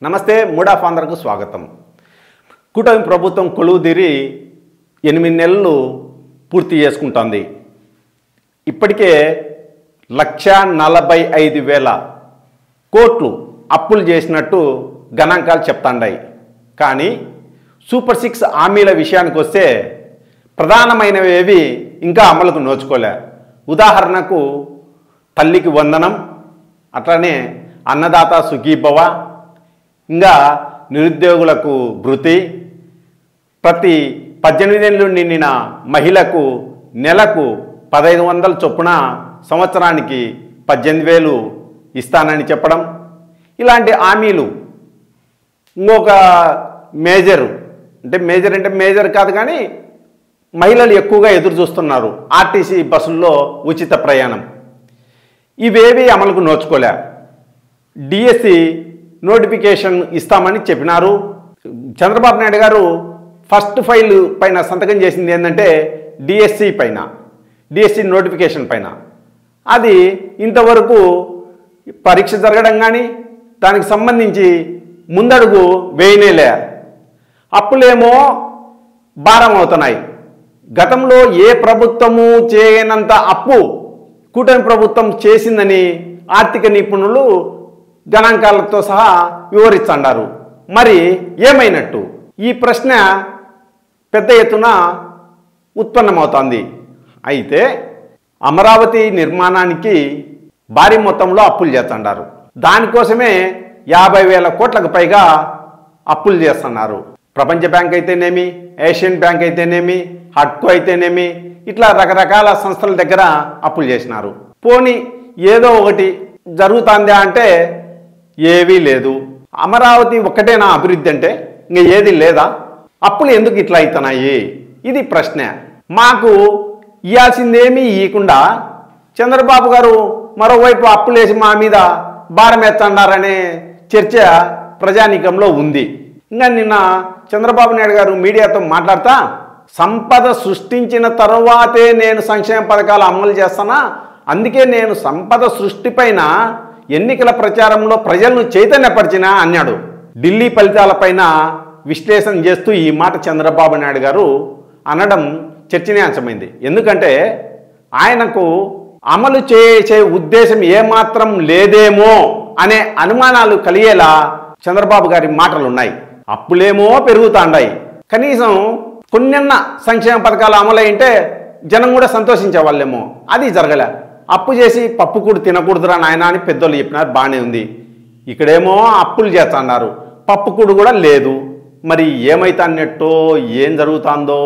నమస్తే mood of ఆంధ్రకు స్వాగతం. కూటమి ప్రభుత్వం కొలువుదీరి 8 నెలలు పూర్తి చేసుకుంటోంది. ఇప్పటికే 1,45,000 కోట్లు అప్పులు చేసినట్టు గణాంకాలు చెప్తాండాయి. కానీ సూపర్ 6 హామీల విషయానికి వస్తే ప్రధానమైనవి ఇంకా అమలుకు నోచుకోలే. ఉదాహరణకు తల్లికి వందనం, అట్లనే అన్నదాత సుఖీభవ, ఇంకా నిరుద్యోగులకు భృతి, ప్రతి 18 ఏళ్ళు నిండిన మహిళకు నెలకు 1,500 చొప్పున సంవత్సరానికి 18,000 ఇస్తానని చెప్పడం, ఇలాంటి హామీలు. ఇంకొక మేజర్ అంటే మేజర్ కాదు కానీ మహిళలు ఎక్కువగా ఎదురు చూస్తున్నారు ఆర్టీసీ బస్సుల్లో ఉచిత ప్రయాణం. ఇవేవి అమలుకు నోచుకోలే. డిఎస్సి నోటిఫికేషన్ ఇస్తామని చెప్పినారు. చంద్రబాబు నాయుడు గారు ఫస్ట్ ఫైల్ పైన సంతకం చేసింది ఏంటంటే డిఎస్సి నోటిఫికేషన్ పైన. అది ఇంతవరకు పరీక్ష జరగడం కానీ దానికి సంబంధించి ముందడుగు వేయనేలే. అప్పులేమో భారం అవుతున్నాయి. గతంలో ఏ ప్రభుత్వము చేయనంత అప్పు కూటమి ప్రభుత్వం చేసిందని ఆర్థిక నిపుణులు గణాంకాలతో సహా వివరిస్తున్నారు. మరి ఏమైనట్టు? ఈ ప్రశ్న పెద్ద ఎత్తున ఉత్పన్నమవుతోంది. అయితే అమరావతి నిర్మాణానికి భారీ మొత్తంలో అప్పులు చేస్తున్నారు. దానికోసమే 50,000 కోట్లకు పైగా అప్పులు చేస్తున్నారు. ప్రపంచ బ్యాంక్ అయితేనేమి, ఏషియన్ బ్యాంక్ అయితేనేమి, హడ్కో అయితేనేమి, ఇట్లా రకరకాల సంస్థల దగ్గర అప్పులు చేసినారు. పోనీ ఏదో ఒకటి జరుగుతుందా అంటే ఏవీ లేదు. అమరావతి ఒక్కటేనా అభివృద్ధి అంటే? ఇంకా ఏది లేదా? అప్పులు ఎందుకు ఇట్లా అవుతున్నాయి? ఇది ప్రశ్న. మాకు ఇవ్వాల్సిందేమీ ఇవ్వకుండా చంద్రబాబు గారు మరోవైపు అప్పులేసి మా మీద భారం ఎత్తన్నారనే చర్చ ప్రజానీకంలో ఉంది. ఇంకా నిన్న చంద్రబాబు నాయుడు గారు మీడియాతో మాట్లాడుతా, సంపద సృష్టించిన తర్వాతే నేను సంక్షేమ పథకాలు అమలు చేస్తానా, అందుకే నేను సంపద సృష్టిపైన ఎన్నికల ప్రచారంలో ప్రజలను చైతన్యపరిచినా అన్నాడు. ఢిల్లీ ఫలితాలపైన విశ్లేషణ చేస్తూ ఈ మాట చంద్రబాబు నాయుడు గారు అనడం చర్చనీయాంశమైంది. ఎందుకంటే ఆయనకు అమలు చేసే ఉద్దేశం ఏమాత్రం లేదేమో అనే అనుమానాలు కలిగేలా చంద్రబాబు గారి మాటలు ఉన్నాయి. అప్పులేమో పెరుగుతాండాయి. కనీసం కొన్నెన్న సంక్షేమ పథకాలు అమలైంటే జనం కూడా సంతోషించే వాళ్ళేమో. అది జరగలే. అప్పు చేసి పప్పు కూడా తినకూడదురా నాయన అని పెద్దోళ్ళు చెప్పినారు, బాగానే ఉంది. ఇక్కడేమో అప్పులు చేస్తున్నారు, పప్పు కూడు కూడా లేదు. మరి ఏమైతాన్నట్టో, ఏం జరుగుతుందో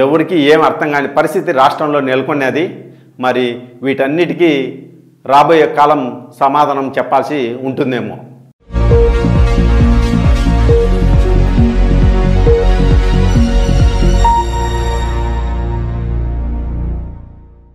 ఎవరికి ఏం అర్థం కాని పరిస్థితి రాష్ట్రంలో నెలకొన్నది. మరి వీటన్నిటికీ రాబోయే కాలం సమాధానం చెప్పాల్సి ఉంటుందేమో.